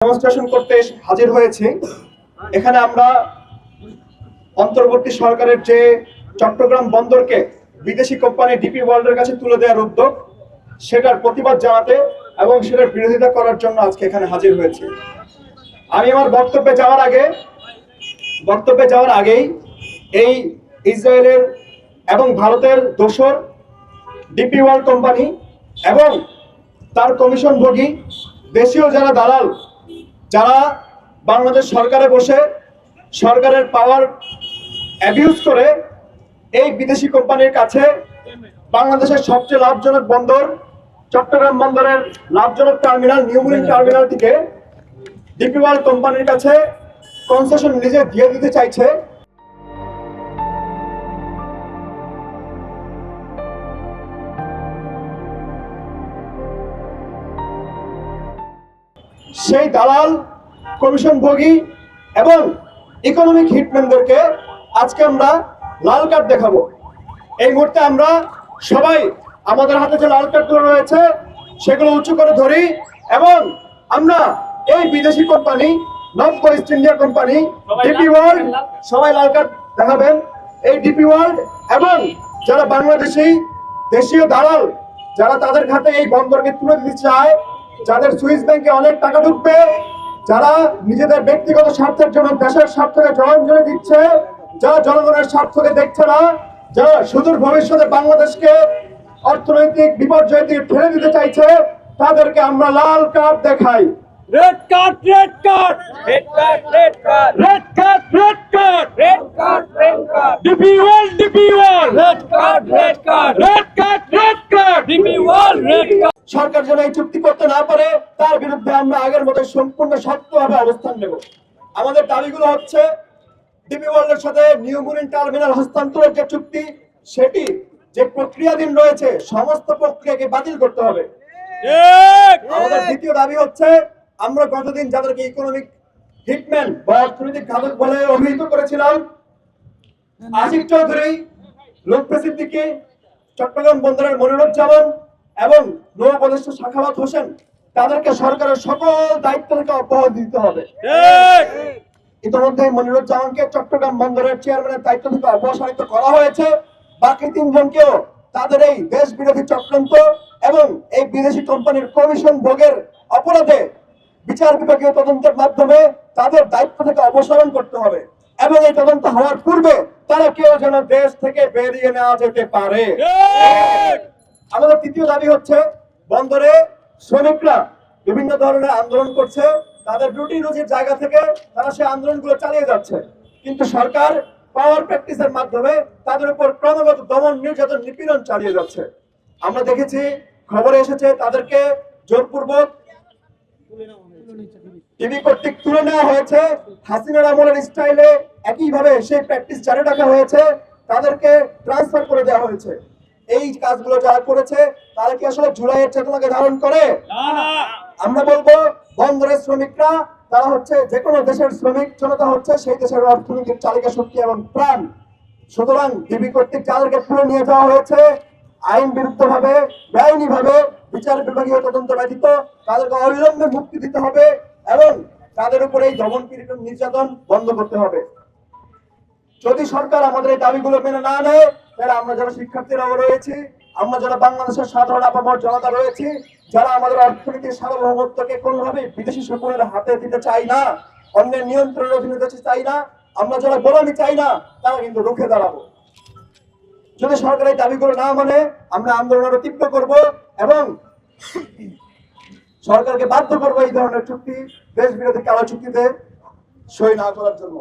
Demonstration করতে হাজির হয়েছি। এখানে আমরা অন্তর্বর্তী সরকারের যে চট্টগ্রাম বন্দরকে বিদেশি কোম্পানি ডিপি ওয়ার্ল্ডের কাছে তুলে দেওয়ার উদ্যোগ, সেটার প্রতিবাদ জানাতে এবং সেটার বিরোধিতা করার জন্য আজকে এখানে হাজির হয়েছি। আমি আমার বক্তব্যে যাওয়ার আগেই এই ইসরায়েলের এবং ভারতের দোসর ডিপি ওয়ার্ল্ড কোম্পানি এবং তার কমিশনভোগী দেশীয় যারা দালাল, যারা বাংলাদেশ সরকারে বসে সরকারের পাওয়ার অ্যাবিউজ করে এই বিদেশি কোম্পানির কাছে বাংলাদেশের সবচেয়ে লাভজনক বন্দর চট্টগ্রাম বন্দরের লাভজনক টার্মিনাল নিউ মেরিন টার্মিনালটিকে ডিপি ওয়ার্ল্ড কোম্পানির কাছে কনসেশন নিজে দিয়ে দিতে চাইছে। সেই দালাল, কমিশনভোগী এবং ইকোনমিক হিটম্যানদেরকে আজকে আমরা লাল কার্ড দেখাবো। এই মুহূর্তে আমরা সবাই আমাদের হাতে যে লাল কার্ডগুলো রয়েছে সেগুলো উঁচু করে ধরি এবং আমরা এই বিদেশি company north east India company DP world, সবাই লাল কার্ড দেখাবেন। এই ডিপি ওয়ার্ল্ড এবং যারা বাংলাদেশি দেশীয় দালাল, যারা তাদের হাতে এই বন্দরকে তুলে দিতে চায়, যাদের সুইস ব্যাংকে অনেক টাকা ঢুকবে, যারা নিজেদের ব্যক্তিগত স্বার্থের জন্য দেশের স্বার্থকে জলাঞ্জলি দিচ্ছে, যারা জনগণের স্বার্থকে দেখছে না, যারা সুদূর ভবিষ্যতে বাংলাদেশকে অর্থনৈতিক বিপর্যয় দিয়ে ঠেলে দিতে চাইছে, তাদেরকে আমরা লাল কার্ড দেখাই। Red card, red card, red card, red card, red card, red card, red card, red card, DP World, DP World, red card, red card, red card, red card, DP World, red card. সরকার যেন এই চুক্তি করতে না পারে তার বিরুদ্ধে আমরা আগের মতো সম্পূর্ণ শক্তভাবে অবস্থান নেব। আমাদের দাবিগুলো হচ্ছে ডিপি ওয়ার্ল্ডের সাথে নিউ মেরিন টার্মিনাল হস্তান্তরের যে চুক্তি, সেটি যে প্রক্রিয়াধীন রয়েছে সমস্ত প্রক্রিয়াকে বাতিল করতে হবে। আমাদের দ্বিতীয় দাবি হচ্ছে আমরা গতদিন যাদেরকে ইকোনমিক হিটম্যান বা অর্থনৈতিক ঘাতক বলে অভিহিত করেছিলাম, আশিক চৌধুরী, লুৎফর সিদ্দিকী, চট্টগ্রাম বন্দরের মনিরুজ্জামান এবং নৌ উপদেষ্টা সাখাওয়াত হোসেন, তাদেরকে সরকারের সকল দায়িত্ব থেকে অব্যাহতি দিতে হবে। ইতিমধ্যে মনিরুজ্জামানকে চট্টগ্রাম বন্দরের চেয়ারম্যানের দায়িত্ব থেকে অপসারিত করা হয়েছে। বাকি তিনজনকেও তাদের এই দেশ বিরোধী চক্রান্ত এবং এই বিদেশি কোম্পানির কমিশন ভোগের অপরাধে বিচার বিভাগীয় তদন্তের মাধ্যমে তাদের দায়িত্ব থেকে অপসারণ করতে হবে এবং এই তদন্ত হওয়ার পূর্বে তারা কেউ যেন দেশ থেকে বেরিয়ে নেওয়া যেতে পারে। আমাদের তৃতীয় দাবি হচ্ছে বন্দরে শ্রমিকরা বিভিন্ন ধরনের আন্দোলন করছে, তাদের রুটি রুজির জায়গা থেকে তারা সেই আন্দোলনগুলো চালিয়ে যাচ্ছে, কিন্তু সরকার পাওয়ার প্র্যাকটিসের মাধ্যমে তাদের উপর ক্রমাগত দমন, নির্যাতন, নিপীড়ন চালিয়ে যাচ্ছে। আমরা দেখেছি, খবরে এসেছে, তাদেরকে জোরপূর্বক টিভি কর্তৃক তুলে নেওয়া হয়েছে। হাসিনার আমলের স্টাইলে একইভাবে সেই প্র্যাকটিস জারি রাখা হয়েছে, তাদেরকে ট্রান্সফার করে দেওয়া হয়েছে। এই কাজগুলো যারা করেছে তারা কি আসলে জুলাইয়ের চেতনাকে ধারণ করে? আমরা বলবো বন্দরের শ্রমিকরা তারা হচ্ছে যে কোনো দেশের শ্রমিক, জনতা হচ্ছে সেই দেশের অর্থনীতির চালিকা শক্তি এবং প্রাণ। সুতরাং ডিবি কর্তৃক যাদেরকে তুলে নিয়ে যাওয়া হয়েছে আইন বিরুদ্ধ ভাবে, বেআইনি ভাবে, বিচার বিভাগীয় তদন্ত ব্যতীত তাদেরকে অবিলম্বে মুক্তি দিতে হবে এবং তাদের উপরে এই দমন পীড়ন, নির্যাতন বন্ধ করতে হবে। যদি সরকার আমাদের এই দাবিগুলো মেনে না নেয়, তাহলে আমরা যারা শিক্ষার্থীরাও রয়েছি, আমরা যারা বাংলাদেশের সাধারণ আপামর জনতা রয়েছি, যারা আমাদের অর্থনীতির সার্বভৌমত্বকে কোনোভাবে বিদেশি শকুনের হাতে দিতে চাই না, অন্যের নিয়ন্ত্রণের অধীনে দিতে চাই না, আমরা যারা গোলামি চাই না, তারা কিন্তু রুখে দাঁড়াবো। যদি সরকার এই দাবিগুলো না মানে আমরা আন্দোলন আরো তীব্র করব এবং সরকারকে বাধ্য করবো এই ধরনের চুক্তি, দেশ বিরোধী কালো চুক্তিতে সই না করার জন্য।